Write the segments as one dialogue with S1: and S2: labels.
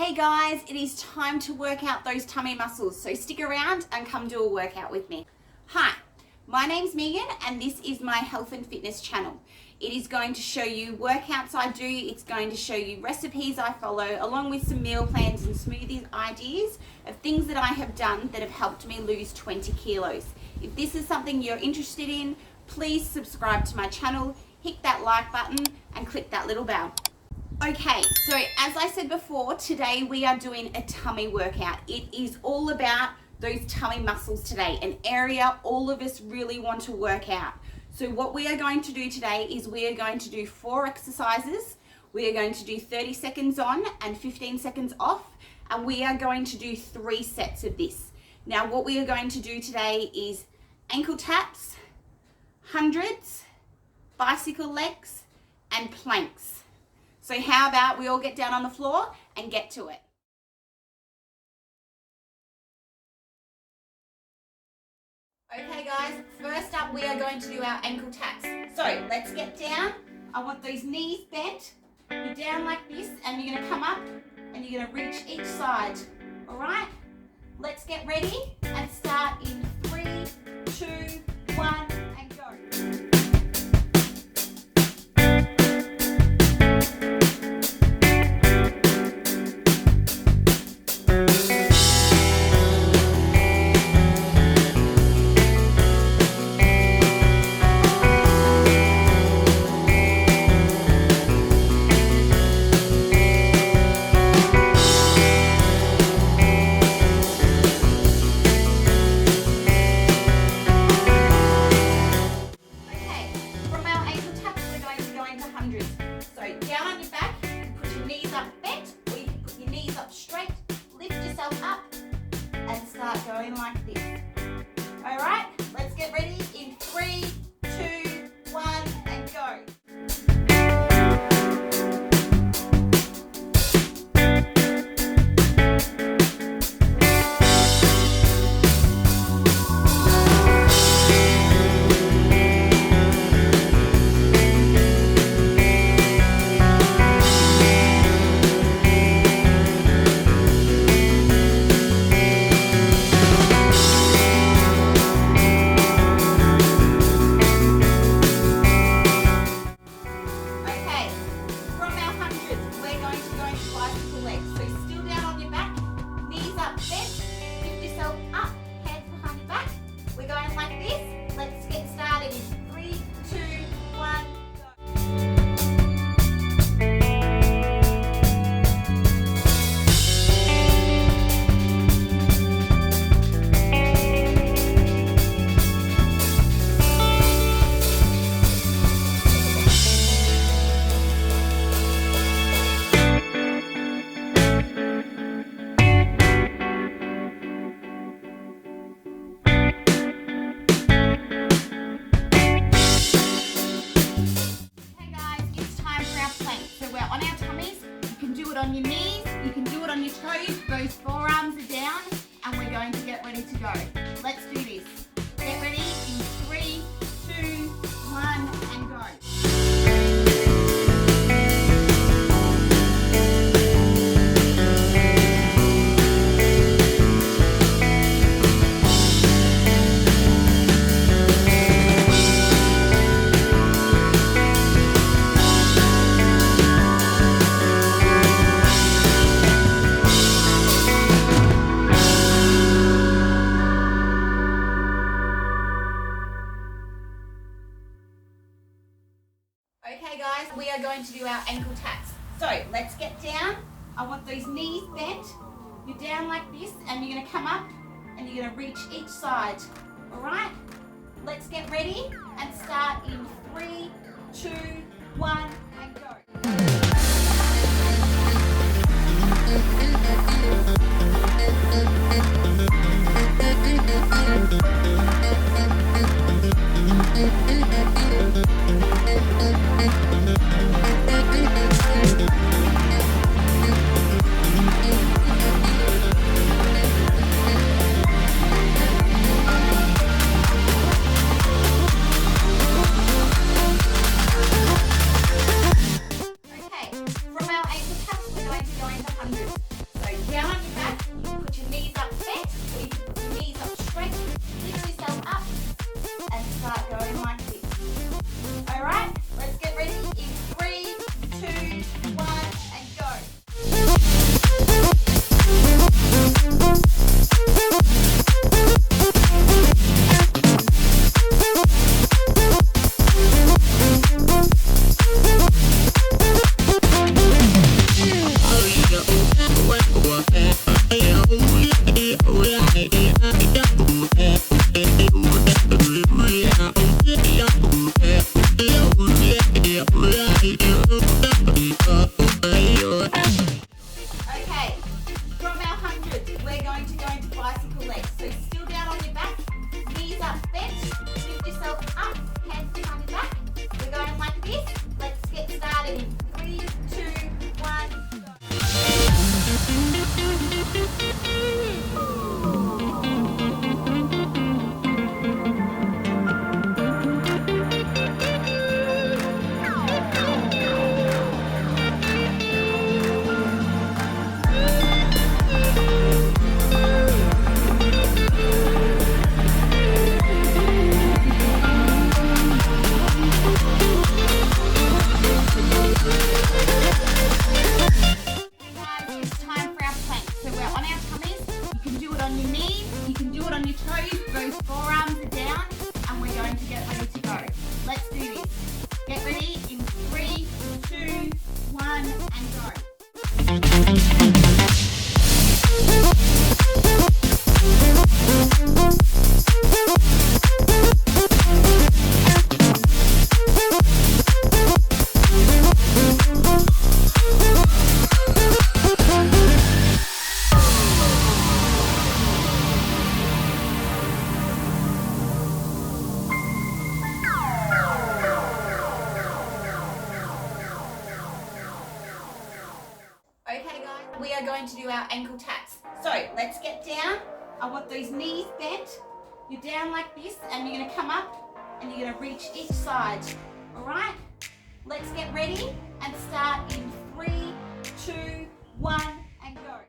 S1: Hey guys, it is time to work out those tummy muscles, so stick around and come do a workout with me. Hi, my name's Megan and this is my health and fitness channel. It is going to show you workouts I do, it's going to show you recipes I follow, along with some meal plans and smoothie ideas of things that I have done that have helped me lose 20 kilos. If this is something you're interested in, please subscribe to my channel, hit that like button and click that little bell. Okay, so as I said before, today we are doing a tummy workout. It is all about those tummy muscles today, an area all of us really want to work out. So what we are going to do today is we are going to do 4 exercises. We are going to do 30 seconds on and 15 seconds off, and we are going to do 3 sets of this. Now what we are going to do today is ankle taps, hundreds, bicycle legs, and planks. So how about we all get down on the floor and get to it. Okay guys, first up we are going to do our ankle taps. So let's get down. I want those knees bent. You're down like this and you're going to come up and you're going to reach each side. Alright? Let's get ready and start in 3, 2, 1 and go. Going like this. Alright, let's get ready in 3, 2, 1 and go. On your knees, you can do it on your toes, those forearms are down, and we're going to get ready to go. Let's do this. Get ready in 3, 2, 1, and go. Okay guys, we are going to do our ankle taps. So let's get down. I want those knees bent. You're down like this and you're going to come up and you're going to reach each side. Alright? Let's get ready and start in 3, 2, 1 and go. your toes, those forearms are down, and we're going to get ready to go. Let's do this. Get ready in 3, 2, 1, and go. Okay guys, we are going to do our ankle taps. So let's get down. I want those knees bent. You're down like this and you're gonna come up and you're gonna reach each side. All right? Let's get ready and start in 3, 2, 1, and go.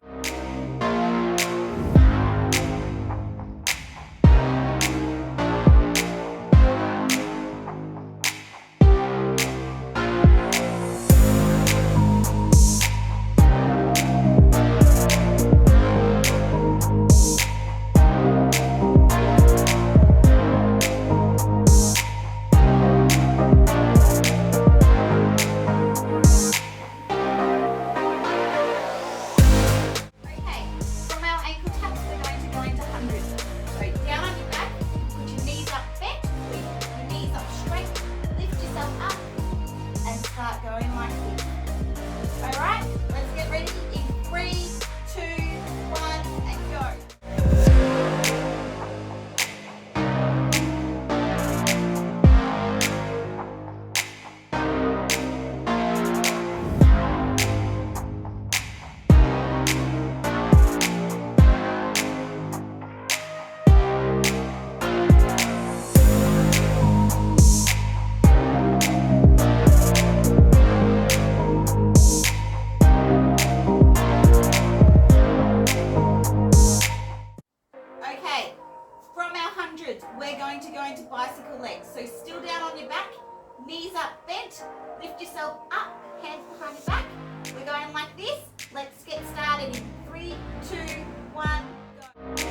S1: Going like this. All right, let's get ready in 3, 2, 1, and go. We're going to go into bicycle legs. So still down on your back, knees up bent, lift yourself up, hands behind your back. We're going like this. Let's get started in 3, 2, 1, go.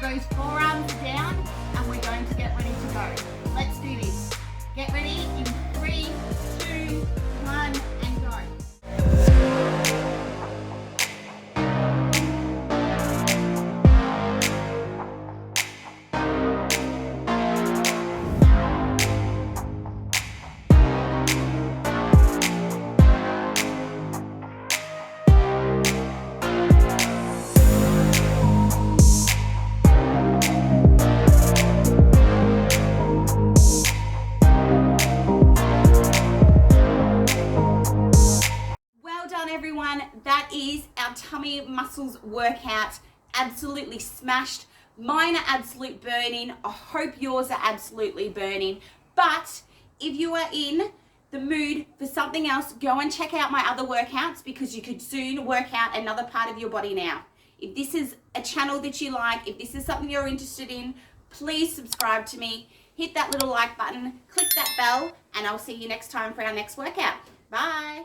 S1: Those forearms are down and we're going to get ready to go. Let's do this. Get ready in 3, 2, 1, and go. Everyone, that is our tummy muscles workout. Absolutely smashed. Mine are absolute burning. I hope yours are absolutely burning. But if you are in the mood for something else, go and check out my other workouts because you could soon work out another part of your body now. If this is a channel that you like, if this is something you're interested in, please subscribe to me. Hit that little like button, click that bell, and I'll see you next time for our next workout. Bye.